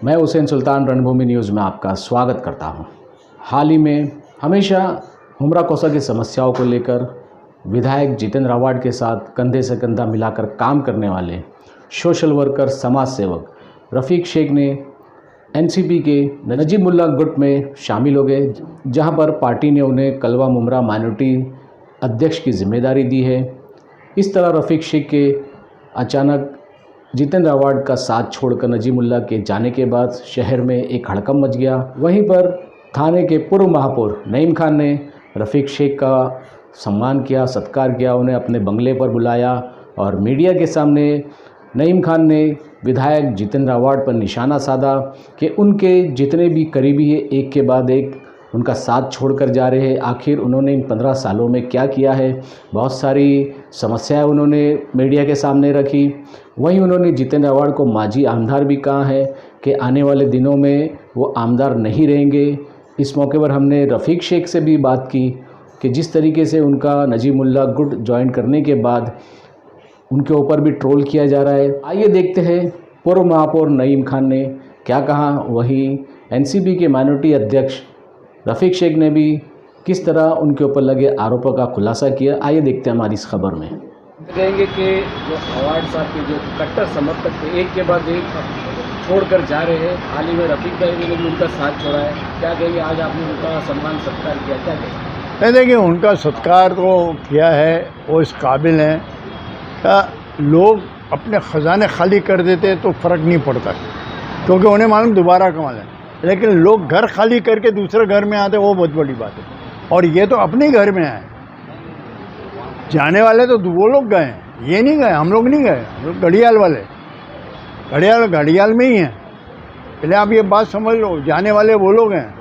मैं हुसैन सुल्तान रणभूमि न्यूज़ में आपका स्वागत करता हूं। हाल ही में हमेशा हुमरा कौसा की समस्याओं को लेकर विधायक जितेंद्र आवाड के साथ कंधे से कंधा मिलाकर काम करने वाले सोशल वर्कर समाज सेवक रफ़ीक शेख ने एनसीपी के नजीमुल्लाह गुट में शामिल हो गए, जहां पर पार्टी ने उन्हें कलवा मुमरा माइनॉरिटी अध्यक्ष की जिम्मेदारी दी है। इस तरह रफ़ीक शेख के अचानक जितेंद्र आवाड का साथ छोड़कर नजीमुल्लाह के जाने के बाद शहर में एक हड़कंप मच गया। वहीं पर थाने के पूर्व महापौर नईम खान ने रफ़ीक शेख का सम्मान किया, सत्कार किया, उन्हें अपने बंगले पर बुलाया और मीडिया के सामने नईम खान ने विधायक जितेंद्र आवाड पर निशाना साधा कि उनके जितने भी करीबी है एक के बाद एक उनका साथ छोड़कर जा रहे हैं। आखिर उन्होंने इन 15 सालों में क्या किया है? बहुत सारी समस्याएं उन्होंने मीडिया के सामने रखी। वहीं उन्होंने जितेंद्र आवाड को माजी आमदार भी कहा है कि आने वाले दिनों में वो आमदार नहीं रहेंगे। इस मौके पर हमने रफ़ीक शेख से भी बात की कि जिस तरीके से उनका नजीमुल्लाह गुट ज्वाइन करने के बाद उनके ऊपर भी ट्रोल किया जा रहा है। आइए देखते हैं पूर्व महापौर नईम खान ने क्या कहा। वहीं एनसीपी के माइनॉरिटी अध्यक्ष रफ़ीक शेख ने भी किस तरह उनके ऊपर लगे आरोपों का खुलासा किया। आइए देखते हैं हमारी इस खबर में। कहेंगे कि जो आवाड साहब के जो कट्टर समर्थक थे एक के बाद एक छोड़कर जा रहे हैं। हाल ही में रफ़ीक भाई ने भी उनका साथ छोड़ा है, क्या कहेंगे? आज आपने उनका सम्मान सत्कार किया, क्या कहेंगे? नहीं, देखिए उनका सत्कार तो किया है, वो इस काबिल हैं। लोग अपने ख़जाने खाली कर देते तो फ़र्क नहीं पड़ता, क्योंकि उन्हें मालूम दोबारा कमा लें। लेकिन लोग घर खाली करके दूसरे घर में आते, वो बहुत बड़ी बात है। और ये तो अपने घर में आए, जाने वाले तो वो लोग गए हैं, ये नहीं गए, हम लोग नहीं गए। हम लोग घड़ियाल वाले घड़ियाल में ही हैं। पहले आप ये बात समझ लो, जाने वाले वो लोग हैं।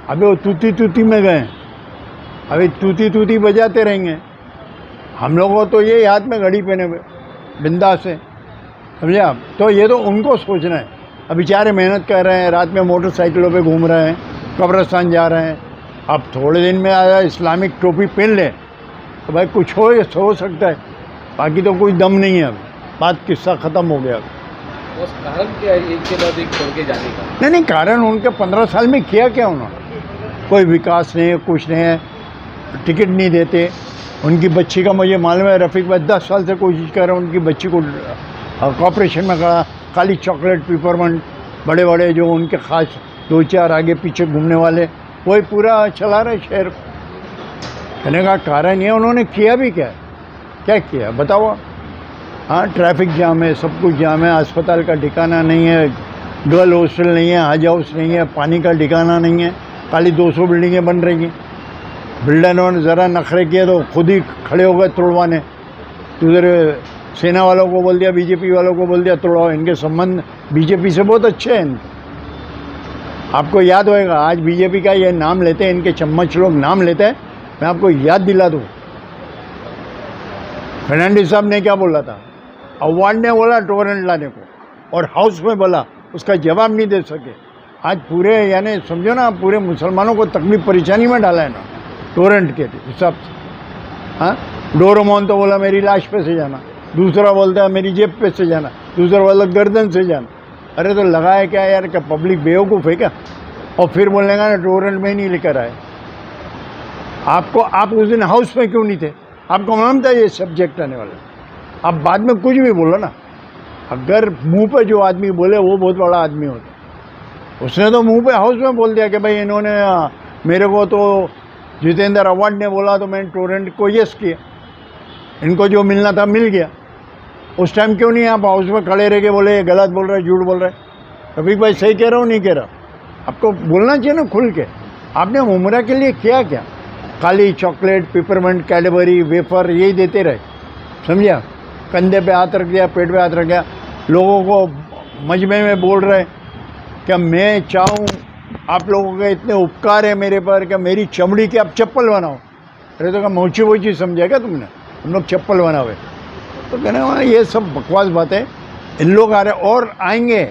अभी वो तूती तूती में गए, अभी तूती तूती बजाते रहेंगे। हम लोगों को तो ये हाथ में घड़ी पहने हुए बिंदास से, समझे आप? तो ये तो उनको सोचना है। अब बेचारे मेहनत कर रहे हैं, रात में मोटरसाइकिलों पे घूम रहे हैं, कब्रिस्तान जा रहे हैं। अब थोड़े दिन में आया इस्लामिक टोपी पहन ले तो भाई कुछ हो सकता है, बाकी तो कोई दम नहीं है। अब बात किस्सा ख़त्म हो गया। उस कारण क्या है एक के बाद एक छोड़ के जाने का? नहीं, कारण उनके 15 साल में किया क्या उन्होंने? कोई विकास नहीं है, कुछ नहीं है, टिकट नहीं देते। उनकी बच्ची का मुझे मालूम है, रफ़ीक भाई 10 साल से कोशिश कर रहे हैं उनकी बच्ची को कॉर्पोरेशन में खड़ा, खाली चॉकलेट पिपरमेंट बड़े बड़े जो उनके ख़ास 2-4 आगे पीछे घूमने वाले, वही पूरा चला रहे शहर। कहने का कारण ये उन्होंने किया भी क्या किया बताओ? हाँ, ट्रैफिक जाम है, सब कुछ जाम है, अस्पताल का ठिकाना नहीं है, गर्ल हॉस्टल नहीं है, हज हाउस नहीं है, पानी का ठिकाना नहीं है, खाली 200 बिल्डिंगें बन रही हैं। बिल्डरों ने ज़रा नखरे किए तो खुद ही खड़े हो गए तोड़वाने। उधर सेना वालों को बोल दिया, बीजेपी वालों को बोल दिया तोड़वाओ। इनके संबंध बीजेपी से बहुत अच्छे हैं। आपको याद होएगा, आज बीजेपी का ये नाम लेते हैं, इनके चम्मच लोग नाम लेते हैं। मैं आपको याद दिला दूँ, फर्नांडिस साहब ने क्या बोला था? आवाड ने बोला टोरेंट लाने को, और हाउस में बोला, उसका जवाब नहीं दे सके। आज पूरे यानी समझो ना, पूरे मुसलमानों को तकलीफ परेशानी में डाला है ना टोरेंट के हिसाब से। हाँ, डोरेमोन तो बोला मेरी लाश पे से जाना, दूसरा बोलता है मेरी जेब पे से जाना, दूसरा बोला गर्दन से जाना। अरे तो लगाए क्या यार, क्या पब्लिक बेवकूफ़ है क्या? और फिर बोलने का ना टोरेंट में ही नहीं लेकर आए। आप उस दिन हाउस में क्यों नहीं थे? आपको मालूम था ये सब्जेक्ट आने वाला। आप बाद में कुछ भी बोलो ना, अगर मुंह पे जो आदमी बोले वो बहुत बड़ा आदमी होता। उसने तो मुंह पे हाउस में बोल दिया कि भाई इन्होंने मेरे को तो जितेंद्र आवाड ने बोला तो मैंने टोरेंट को यस किया, इनको जो मिलना था मिल गया। उस टाइम क्यों नहीं आप हाउस में खड़े रह के बोले ये गलत बोल रहे, झूठ बोल रहे? रफ़ीक भाई सही कह रहा हूँ नहीं कह रहा? आपको बोलना चाहिए ना खुल के। आपने उम्र के लिए किया क्या? खाली चॉकलेट पिपरमेंट कैडबरी वेफर यही देते रहे, समझिए? कंधे पे हाथ रख दिया, पेट पे हाथ रख दिया। लोगों को मजमे में बोल रहे कि मैं चाहूँ आप लोगों के इतने उपकार है मेरे पर कि मेरी चमड़ी की आप चप्पल बनाओ। अरे तो क्या मोची वोची समझा क्या तुमने? हम लोग चप्पल बनावे? तो कहने वाला ये सब बकवास बातें। इन लोग आ रहे और आएंगे।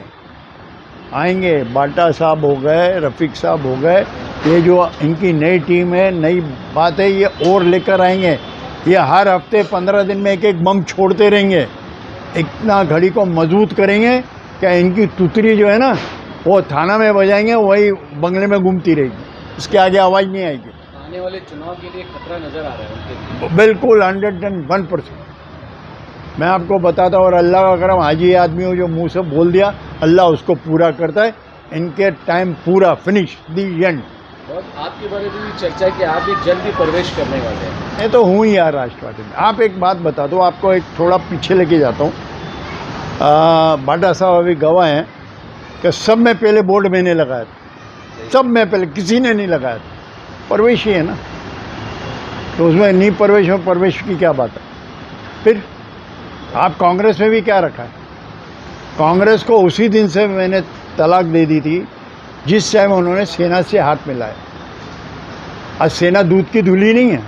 बाटा साहब हो गए, रफ़ीक साहब हो गए, ये जो इनकी नई टीम है, नई बात है, ये और लेकर आएंगे। ये हर हफ्ते 15 दिन में एक बम छोड़ते रहेंगे, इतना घड़ी को मजबूत करेंगे कि इनकी तुतरी जो है ना वो थाना में बजाएंगे, वही बंगले में घूमती रहेगी, इसके आगे आवाज़ नहीं आएगी। आने वाले चुनाव के लिए खतरा नजर आ रहा है उनके लिए। बिल्कुल 101%। मैं आपको बताता हूँ, और अल्लाह का करम, आज ये आदमी हो जो मुंह से बोल दिया, अल्लाह उसको पूरा करता है। इनके टाइम पूरा, फिनिश, दी एंड। और आपके बारे में भी चर्चा है कि आप भी जल्द ही प्रवेश करने वाले हैं। मैं तो हूँ ही यार राष्ट्रवादी में। आप एक बात बता दो, आपको एक थोड़ा पीछे लेके जाता हूँ। बाटा साहब अभी गवाह हैं कि सब में पहले बोर्ड मैंने लगाया था, सब में पहले, किसी ने नहीं लगाया था। प्रवेश ही है ना, तो उसमें नहीं प्रवेश में प्रवेश की क्या बात है। फिर आप कांग्रेस में भी क्या रखा है? कांग्रेस को उसी दिन से मैंने तलाक दे दी थी जिस टाइम उन्होंने सेना से हाथ मिलाया। आज सेना दूध की धुली नहीं है।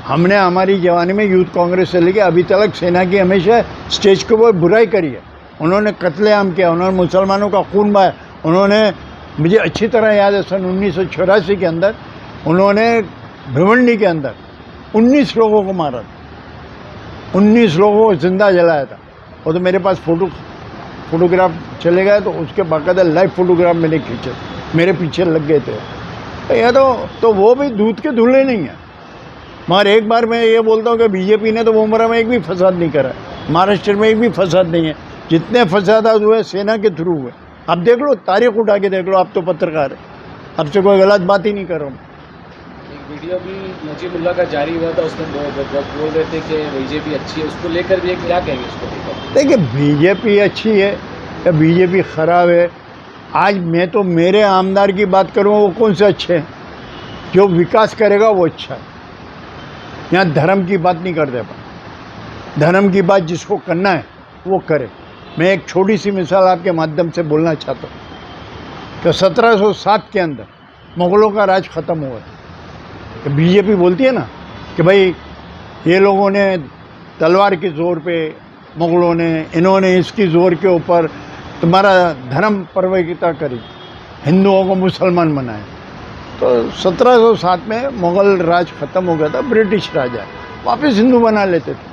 हमने हमारी जवानी में यूथ कांग्रेस से लेके अभी तक सेना की हमेशा स्टेज के ऊपर बुराई करी है। उन्होंने कत्लेआम किया, उन्होंने मुसलमानों का खून बहाया। उन्होंने, मुझे अच्छी तरह याद है, सन 1984 के अंदर उन्होंने भिवंडी के अंदर 19 लोगों को मारा था, 19 लोगों को जिंदा जलाया था। वो तो मेरे पास फोटोग्राफ चले गए, तो उसके बाकायदा लाइव फोटोग्राफ मैंने खींचे, मेरे पीछे लग गए थे। यह तो वो भी दूध के धुले नहीं है। मगर एक बार मैं ये बोलता हूँ कि बीजेपी ने तो मुंबई में एक भी फसाद नहीं करा, महाराष्ट्र में एक भी फसाद नहीं है। जितने फसाद हुए सेना के थ्रू हुए। अब देख लो, तारीख उठा के देख लो, आप तो पत्रकार है, अब से कोई गलत बात ही नहीं कर रहा हूँ। एक वीडियो भी नजीमुल्लाह का जारी हुआ था, उसमें बोल रहे थे कि बीजेपी अच्छी है, उसको लेकर भी क्या कहेंगे उसको लेकर? देखिए, बीजेपी अच्छी है या बीजेपी खराब है, आज मैं तो मेरे आमदार की बात करूँ, वो कौन से अच्छे हैं? जो विकास करेगा वो अच्छा है। यहाँ धर्म की बात नहीं करते अपन। धर्म की बात जिसको करना है वो करे। मैं एक छोटी सी मिसाल आपके माध्यम से बोलना चाहता हूँ कि 1707 के अंदर मुग़लों का राज ख़त्म हुआ था। तो बीजेपी बोलती है ना कि भाई ये लोगों ने तलवार के ज़ोर पे, मुग़लों ने, इन्होंने इसकी ज़ोर के ऊपर तुम्हारा धर्म परवैता करी, हिंदुओं को मुसलमान बनाए। तो 1707 में मुग़ल राज ख़त्म हो गया था, ब्रिटिश राजा वापस हिंदू बना लेते थे।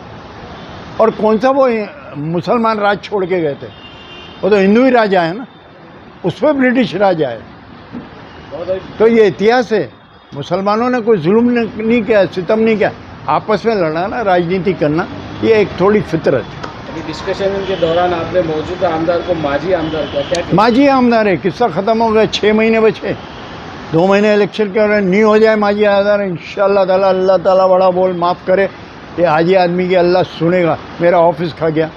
और कौन सा वो मुसलमान राज छोड़ के गए थे? वो तो हिंदू ही राजा है ना, उस पर ब्रिटिश राजा है। तो ये इतिहास है। मुसलमानों ने कोई जुल्म नहीं किया, सितम नहीं किया। आपस में लड़ना, राजनीति करना, ये एक थोड़ी फितरत है। अभी डिस्कशन के दौरान आपने मौजूदा आमदार को माजी आमदार का क्या कहा? माजी आमदार है, किस्सा ख़त्म हो गया। 6 महीने बचे, 2 महीने इलेक्शन के और नहीं हो जाए माजी आमदार, इंशाअल्लाह ताला, अल्लाह ताला बड़ा बोल माफ़ करे। ये हाजी आदमी की अल्लाह सुनेगा। मेरा ऑफिस खा गया,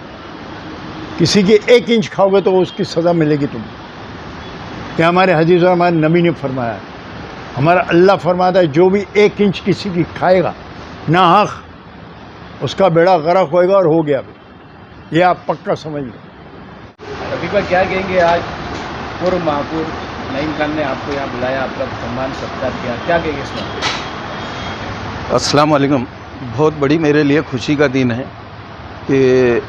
किसी की 1 इंच खाओगे तो उसकी सज़ा मिलेगी तुम्हें। ये हमारे हदीस और हमारे नबी ने फरमाया है। हमारा अल्लाह फरमाता है, जो भी 1 इंच किसी की खाएगा ना हक, उसका बेड़ा गर्क होएगा, और हो गया भी। ये आप पक्का समझ लो। अभी पर क्या कहेंगे? आज पूर्व महापौर नईम खान ने आपको यहाँ बुलाया, आपका सम्मान सत्कार किया, क्या कहेंगे इसमें? अस्सलाम वालेकुम। बहुत बड़ी मेरे लिए खुशी का दिन है कि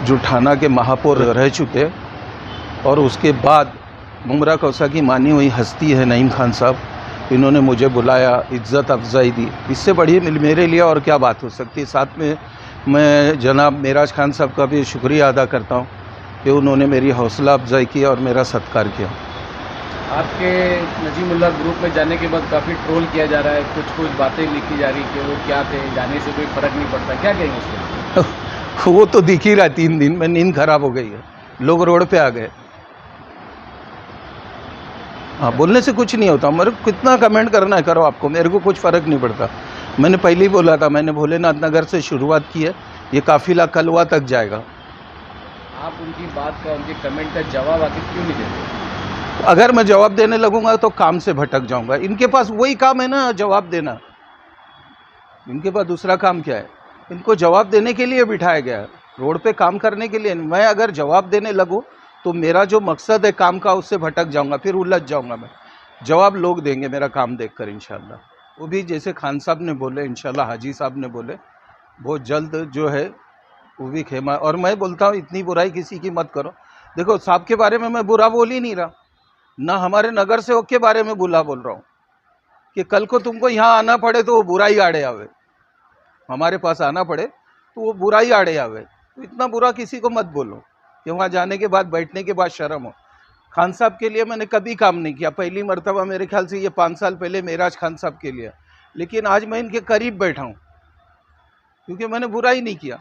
जो ठाना के महापौर रह चुके और उसके बाद मुमरा कौसा की मानी हुई हस्ती है नईम खान साहब, इन्होंने मुझे बुलाया, इज़्ज़त अफजाई दी। इससे बड़ी मेरे लिए और क्या बात हो सकती है। साथ में मैं जनाब मेराज खान साहब का भी शुक्रिया अदा करता हूँ कि उन्होंने मेरी हौसला अफजाई की और मेरा सत्कार किया। आपके नजीमुल्लाह ग्रुप में जाने के बाद काफ़ी ट्रोल किया जा रहा है, कुछ बातें लिखी जा रही कि वो क्या थे, जाने से कोई फ़र्क नहीं पड़ता, क्या कहेंगे उसको? वो तो दिख ही रहा, 3 दिन में नींद खराब हो गई है, लोग रोड पे आ गए। हाँ, बोलने से कुछ नहीं होता। मेरे को कितना कमेंट करना है करो, आपको, मेरे को कुछ फ़र्क नहीं पड़ता। मैंने पहले ही बोला था, मैंने भोलेनाथ नगर से शुरुआत की है, ये काफ़िला कलवा तक जाएगा। आप उनकी बात का, उनके कमेंट का जवाब आखिर क्यों नहीं देते? अगर मैं जवाब देने लगूंगा तो काम से भटक जाऊंगा। इनके पास वही काम है ना, जवाब देना। इनके पास दूसरा काम क्या है? इनको जवाब देने के लिए बिठाया गया है, रोड पे काम करने के लिए। मैं अगर जवाब देने लगूं तो मेरा जो मकसद है काम का, उससे भटक जाऊंगा, फिर उलझ जाऊंगा मैं। जवाब लोग देंगे मेरा काम देखकर इंशाल्लाह। वो भी जैसे खान साहब ने बोले, इंशाल्लाह हाजी साहब ने बोले, बहुत जल्द जो है वो भी खेमा। और मैं बोलता हूँ, इतनी बुराई किसी की मत करो। देखो, साहब के बारे में मैं बुरा बोल ही नहीं रहा, ना हमारे नगर सेवक के बारे में बुरा बोल रहा हूँ कि कल को तुमको यहाँ आना पड़े तो वो बुराई आड़े आवे, हमारे पास आना पड़े तो वो बुराई आड़े आवे। तो इतना बुरा किसी को मत बोलो कि वहाँ जाने के बाद, बैठने के बाद शर्म हो। खान साहब के लिए मैंने कभी काम नहीं किया, पहली मर्तबा मेरे ख्याल से ये 5 साल पहले मेराज खान साहब के लिए, लेकिन आज मैं इनके करीब बैठा हूँ क्योंकि मैंने बुरा ही नहीं किया।